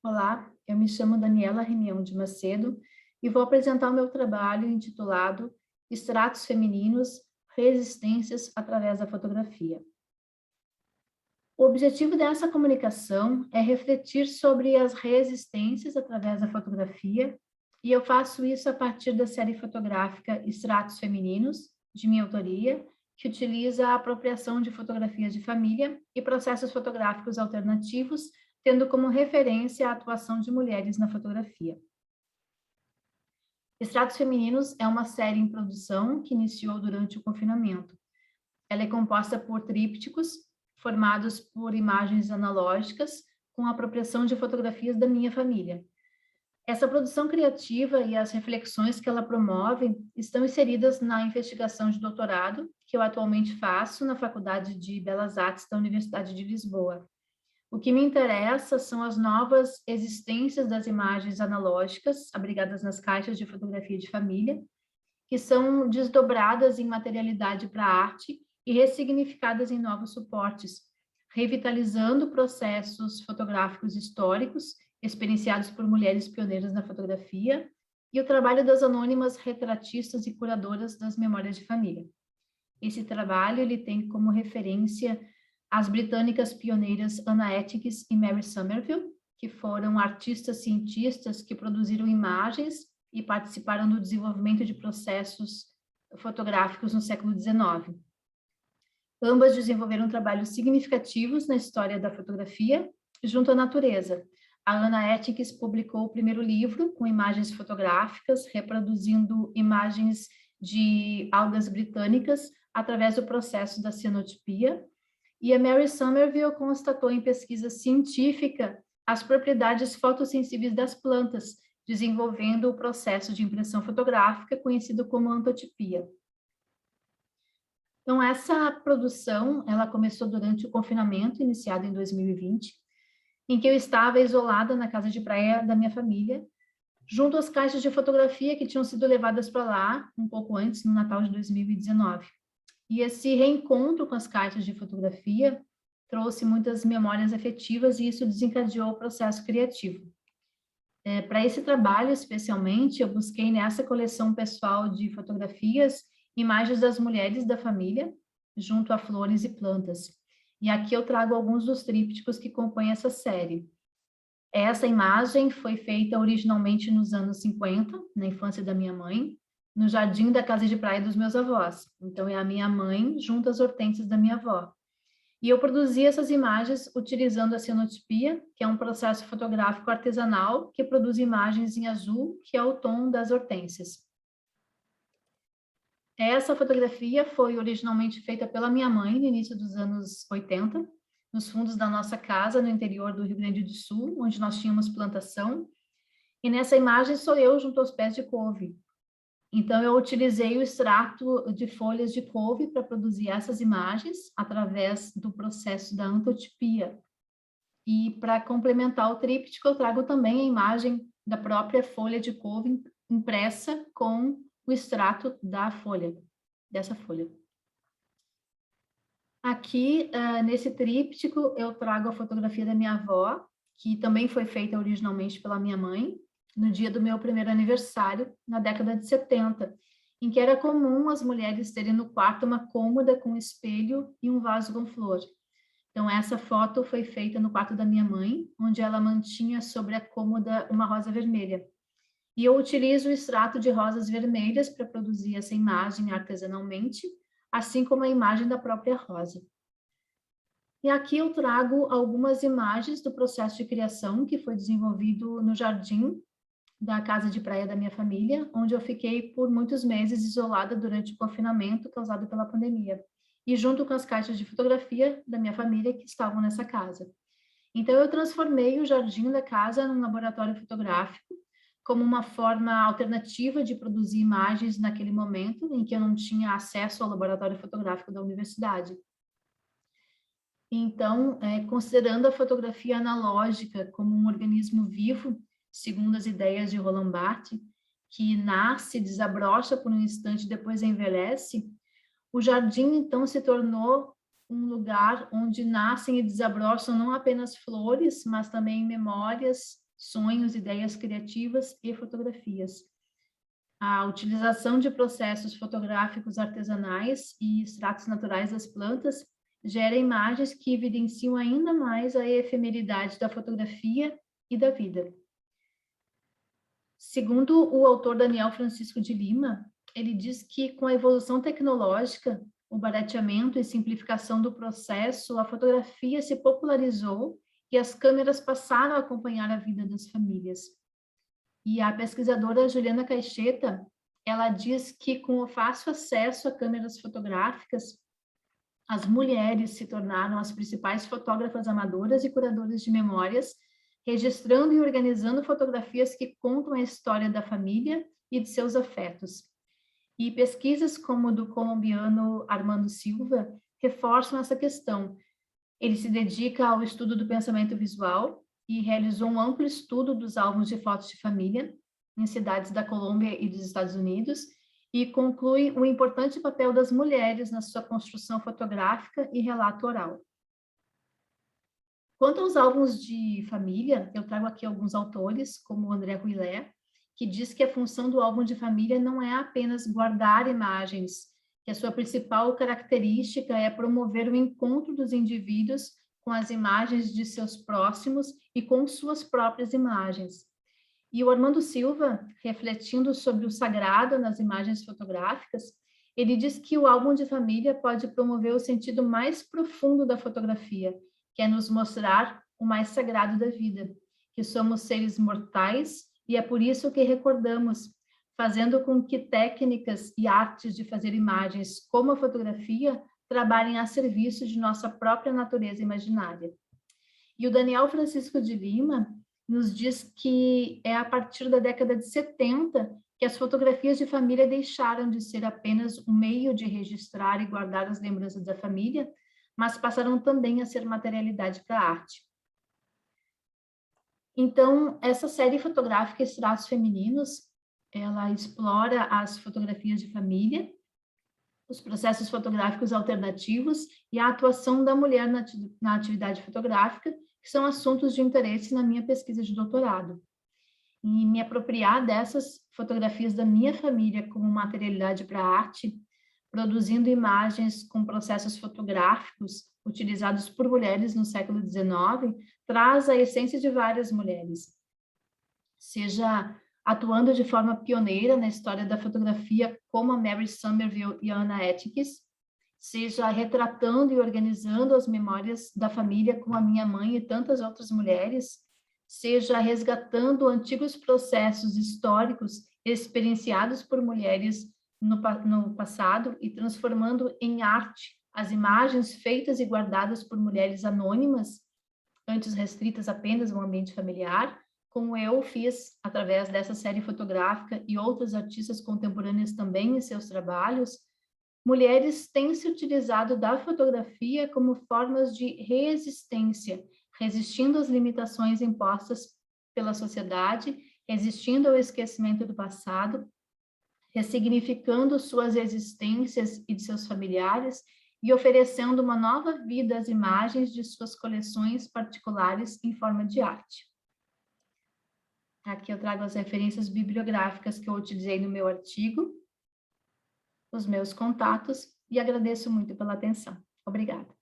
Olá, eu me chamo Daniela Remião de Macedo e vou apresentar o meu trabalho intitulado Estratos Femininos, Resistências através da Fotografia. O objetivo dessa comunicação é refletir sobre as resistências através da fotografia, e eu faço isso a partir da série fotográfica Estratos Femininos, de minha autoria, que utiliza a apropriação de fotografias de família e processos fotográficos alternativos, tendo como referência a atuação de mulheres na fotografia. Estratos Femininos é uma série em produção que iniciou durante o confinamento. Ela é composta por trípticos, formados por imagens analógicas, com a apropriação de fotografias da minha família. Essa produção criativa e as reflexões que ela promove estão inseridas na investigação de doutorado, que eu atualmente faço na Faculdade de Belas Artes da Universidade de Lisboa. O que me interessa são as novas existências das imagens analógicas, abrigadas nas caixas de fotografia de família, que são desdobradas em materialidade para a arte e ressignificadas em novos suportes, revitalizando processos fotográficos históricos, experienciados por mulheres pioneiras na fotografia, e o trabalho das anônimas retratistas e curadoras das memórias de família. Esse trabalho ele tem como referência as britânicas pioneiras Anna Etkies e Mary Somerville, que foram artistas cientistas que produziram imagens e participaram do desenvolvimento de processos fotográficos no século XIX. Ambas desenvolveram trabalhos significativos na história da fotografia junto à natureza. A Anna Etkies publicou o primeiro livro com imagens fotográficas, reproduzindo imagens de algas britânicas através do processo da cianotipia, e a Mary Somerville constatou em pesquisa científica as propriedades fotossensíveis das plantas, desenvolvendo o processo de impressão fotográfica conhecido como antotipia. Então, essa produção, ela começou durante o confinamento, iniciado em 2020, em que eu estava isolada na casa de praia da minha família, junto às caixas de fotografia que tinham sido levadas para lá um pouco antes, no Natal de 2019. E esse reencontro com as caixas de fotografia trouxe muitas memórias afetivas e isso desencadeou o processo criativo. Para esse trabalho, especialmente, eu busquei nessa coleção pessoal de fotografias imagens das mulheres da família, junto a flores e plantas. E aqui eu trago alguns dos trípticos que compõem essa série. Essa imagem foi feita originalmente nos anos 50, na infância da minha mãe, no jardim da casa de praia dos meus avós. Então, é a minha mãe junto às hortênsias da minha avó. E eu produzi essas imagens utilizando a cianotipia, que é um processo fotográfico artesanal que produz imagens em azul, que é o tom das hortênsias. Essa fotografia foi originalmente feita pela minha mãe no início dos anos 80, nos fundos da nossa casa, no interior do Rio Grande do Sul, onde nós tínhamos plantação. E nessa imagem sou eu junto aos pés de couve. Então, eu utilizei o extrato de folhas de couve para produzir essas imagens através do processo da antotipia. E para complementar o tríptico, eu trago também a imagem da própria folha de couve impressa com o extrato da folha, dessa folha. Aqui, nesse tríptico, eu trago a fotografia da minha avó, que também foi feita originalmente pela minha mãe, no dia do meu primeiro aniversário, na década de 70, em que era comum as mulheres terem no quarto uma cômoda com espelho e um vaso com flor. Então, essa foto foi feita no quarto da minha mãe, onde ela mantinha sobre a cômoda uma rosa vermelha. E eu utilizo o extrato de rosas vermelhas para produzir essa imagem artesanalmente, assim como a imagem da própria rosa. E aqui eu trago algumas imagens do processo de criação que foi desenvolvido no jardim da casa de praia da minha família, onde eu fiquei por muitos meses isolada durante o confinamento causado pela pandemia, e junto com as caixas de fotografia da minha família que estavam nessa casa. Então, eu transformei o jardim da casa num laboratório fotográfico, como uma forma alternativa de produzir imagens naquele momento em que eu não tinha acesso ao laboratório fotográfico da universidade. Então, considerando a fotografia analógica como um organismo vivo, segundo as ideias de Roland Barthes, que nasce, desabrocha por um instante e depois envelhece, o jardim, então, se tornou um lugar onde nascem e desabrocham não apenas flores, mas também memórias, sonhos, ideias criativas e fotografias. A utilização de processos fotográficos artesanais e extratos naturais das plantas gera imagens que evidenciam ainda mais a efemeridade da fotografia e da vida. Segundo o autor Daniel Francisco de Lima, ele diz que com a evolução tecnológica, o barateamento e simplificação do processo, a fotografia se popularizou e as câmeras passaram a acompanhar a vida das famílias. E a pesquisadora Juliana Caixeta, ela diz que com o fácil acesso a câmeras fotográficas, as mulheres se tornaram as principais fotógrafas amadoras e curadoras de memórias, registrando e organizando fotografias que contam a história da família e de seus afetos. E pesquisas como a do colombiano Armando Silva reforçam essa questão. Ele se dedica ao estudo do pensamento visual e realizou um amplo estudo dos álbuns de fotos de família em cidades da Colômbia e dos Estados Unidos e conclui o importante papel das mulheres na sua construção fotográfica e relato oral. Quanto aos álbuns de família, eu trago aqui alguns autores, como André Ruillet, que diz que a função do álbum de família não é apenas guardar imagens, que a sua principal característica é promover o encontro dos indivíduos com as imagens de seus próximos e com suas próprias imagens. E o Armando Silva, refletindo sobre o sagrado nas imagens fotográficas, ele diz que o álbum de família pode promover o sentido mais profundo da fotografia, que é nos mostrar o mais sagrado da vida, que somos seres mortais e é por isso que recordamos, fazendo com que técnicas e artes de fazer imagens como a fotografia trabalhem a serviço de nossa própria natureza imaginária. E o Daniel Francisco de Lima nos diz que é a partir da década de 70 que as fotografias de família deixaram de ser apenas um meio de registrar e guardar as lembranças da família, mas passaram também a ser materialidade para a arte. Então, essa série fotográfica Extratos Femininos, ela explora as fotografias de família, os processos fotográficos alternativos e a atuação da mulher na atividade fotográfica, que são assuntos de interesse na minha pesquisa de doutorado. E me apropriar dessas fotografias da minha família como materialidade para a arte, produzindo imagens com processos fotográficos utilizados por mulheres no século XIX, traz a essência de várias mulheres, seja atuando de forma pioneira na história da fotografia, como a Mary Somerville e a Anna Etkies, seja retratando e organizando as memórias da família com a minha mãe e tantas outras mulheres, seja resgatando antigos processos históricos experienciados por mulheres no passado e transformando em arte as imagens feitas e guardadas por mulheres anônimas, antes restritas apenas ao ambiente familiar, como eu fiz através dessa série fotográfica e outras artistas contemporâneas também em seus trabalhos. Mulheres têm se utilizado da fotografia como formas de resistência, resistindo às limitações impostas pela sociedade, resistindo ao esquecimento do passado, ressignificando suas existências e de seus familiares e oferecendo uma nova vida às imagens de suas coleções particulares em forma de arte. Aqui eu trago as referências bibliográficas que eu utilizei no meu artigo, os meus contatos, e agradeço muito pela atenção. Obrigada.